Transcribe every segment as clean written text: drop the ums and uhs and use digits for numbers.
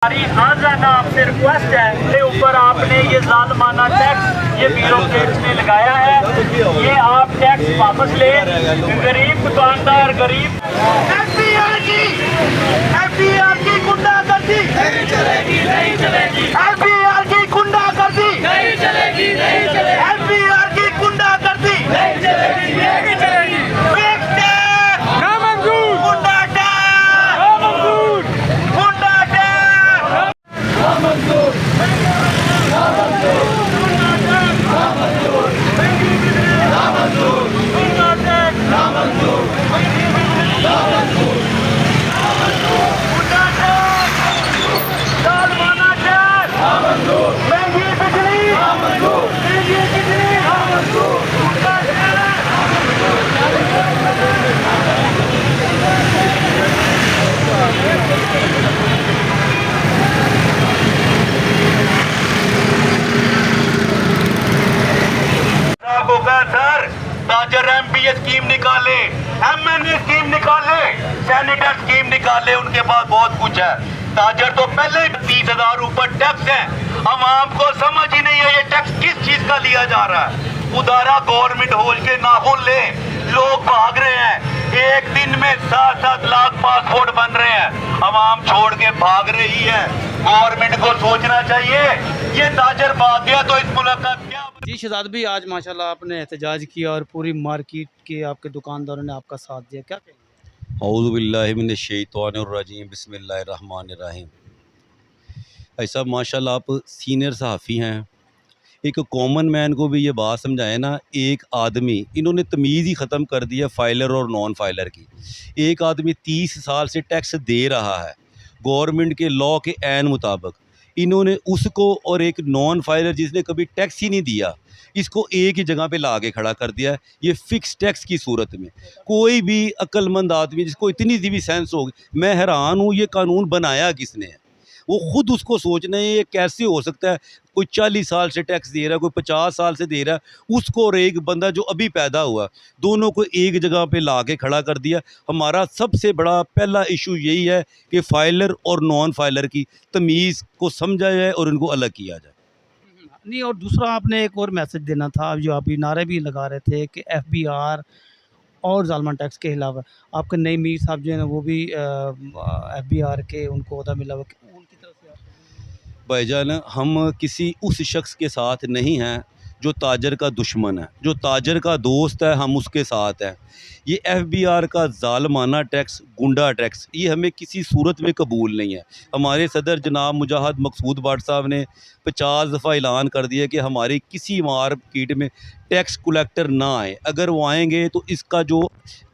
हमारी आजाना आपसे रिक्वेस्ट है के ऊपर आपने ये जालमाना टैक्स ये ब्यूरोक्रेट्स ने लगाया है, ये आप टैक्स वापस ले। गरीब दुकानदार गरीब एफबीआर की गुंडागर्दी नहीं चलेगी, नहीं चलेगी। एफबीआर की गुंडागर्दी नहीं चलेगी, नहीं चलेगी। एफबीआर की गुंडागर्दी नहीं चलेगी, नहीं चलेगी। सर ताजर एमपीए स्कीम निकाले, एमएनए स्कीम निकाले, सैनिटर स्कीम निकाले, उनके पास बहुत कुछ है। ताजर तो पहले 30,000 ऊपर टैक्स है, आवाम को समझ ही नहीं है ये टैक्स किस चीज का लिया जा रहा है। उदारा गवर्नमेंट होल के नाखून ले, लोग भाग रहे हैं। एक दिन में 7-7 लाख पासपोर्ट बन रहे हैं, आवाम छोड़ के भाग रही है। गवर्नमेंट को सोचना चाहिए, ये ताजर भाग गया तो इस मुल्क का क्या। जी शहजाद भी आज माशाल्लाह आपने एहतजाज किया और पूरी मार्केट के आपके दुकानदारों ने आपका साथ दिया, क्या कहेंगे? औज़ु बिल्लाहि मिनश शैतानिर रजीम, बिस्मिल्लाहिर रहमानिर रहीम। ऐसा माशाल्लाह आप सीनियर सहाफ़ी हैं, एक कॉमन मैन को भी ये बात समझाएं ना। एक आदमी, इन्होंने तमीज़ ही ख़त्म कर दी है फाइलर और नॉन फाइलर की। एक आदमी 30 साल से टैक्स दे रहा है गवर्नमेंट के लॉ के ऐन मुताबिक, इन्होंने उसको और एक नॉन फाइलर जिसने कभी टैक्स ही नहीं दिया, इसको एक ही जगह पे ला के खड़ा कर दिया है। ये फ़िक्स टैक्स की सूरत में कोई भी अक्लमंद आदमी जिसको इतनी सी भी सेंस होगी, मैं हैरान हूँ ये कानून बनाया किसने है। वो ख़ुद उसको सोचना है ये कैसे हो सकता है। कोई 40 साल से टैक्स दे रहा है, कोई 50 साल से दे रहा है, उसको और एक बंदा जो अभी पैदा हुआ, दोनों को एक जगह पे ला के खड़ा कर दिया। हमारा सबसे बड़ा पहला इशू यही है कि फाइलर और नॉन फाइलर की तमीज़ को समझा जाए और इनको अलग किया जाए। नहीं, और दूसरा आपने एक और मैसेज देना था, जो आप नारे भी लगा रहे थे कि एफबीआर और जालमान टैक्स के अलावा आपके नई मीर साहब जो है ना वो भी एफबीआर के उनको ओहदा मिला हुआ, उनकी तरफ से भाईजान, हम किसी उस शख्स के साथ नहीं हैं जो ताजर का दुश्मन है। जो ताजर का दोस्त है हम उसके साथ हैं। ये एफबीआर का ज़ालमाना टैक्स, गुंडा टैक्स, ये हमें किसी सूरत में कबूल नहीं है। हमारे सदर जनाब मुजाहिद मकसूद भाट साहब ने 50 दफ़ा ऐलान कर दिया कि हमारी किसी मार्केट में टैक्स कलेक्टर ना आए। अगर वो आएंगे तो इसका जो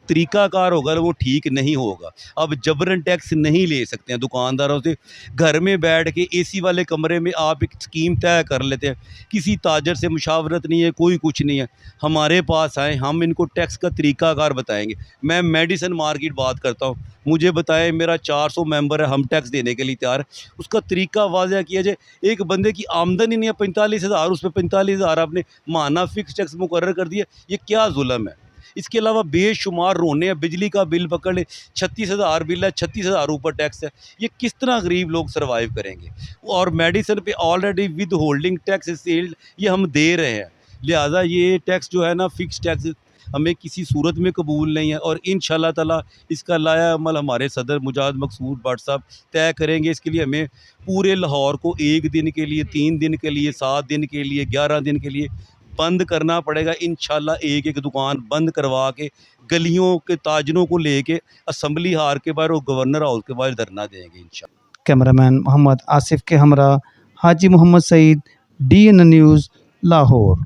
तरीक़ाकार होगा वो ठीक नहीं होगा। अब जबरन टैक्स नहीं ले सकते हैं दुकानदारों से। घर में बैठ के एसी वाले कमरे में आप एक स्कीम तय कर लेते हैं, किसी ताजर से मुशावरत नहीं है, कोई कुछ नहीं है। हमारे पास आए, हम इनको टैक्स का तरीक़ाकार बताएंगे। मैं मेडिसन मार्केट बात करता हूँ, मुझे बताएं, मेरा 400 मेंबर है, हम टैक्स देने के लिए तैयार है। उसका तरीका वाज़ह किया जाए। एक बंदे की आमदनी ही नहीं है 45,000, उस पर 45,000 आपने माना फ़िक्स टैक्स मुकर्रर कर दिया, ये क्या जुल्म है। इसके अलावा बेशुमार रोने हैं, बिजली का बिल पकड़ ले, 36,000 बिल है, 36,000 ऊपर टैक्स है। ये किस तरह गरीब लोग सर्वाइव करेंगे। और मेडिसिन पे already with holding tax sailed ये हम दे रहे हैं, लिहाजा ये टैक्स जो है ना फ़िक्स टैक्स हमें किसी सूरत में कबूल नहीं है। और इंशाअल्लाह ताला इसका लाया अमल हमारे सदर मुजाहिद मकसूद भाट साहब तय करेंगे। इसके लिए हमें पूरे लाहौर को 1 दिन के लिए, 3 दिन के लिए, 7 दिन के लिए, 11 दिन के लिए बंद करना पड़ेगा। इंशाल्लाह एक एक दुकान बंद करवा के गलियों के ताजरों को लेके असम्बली हार के बाहर और गवर्नर हाउस के बाहर धरना देंगे इंशाल्लाह। कैमरामैन मोहम्मद आसिफ के हमरा हाजी मोहम्मद सईद, DN न्यूज़, लाहौर।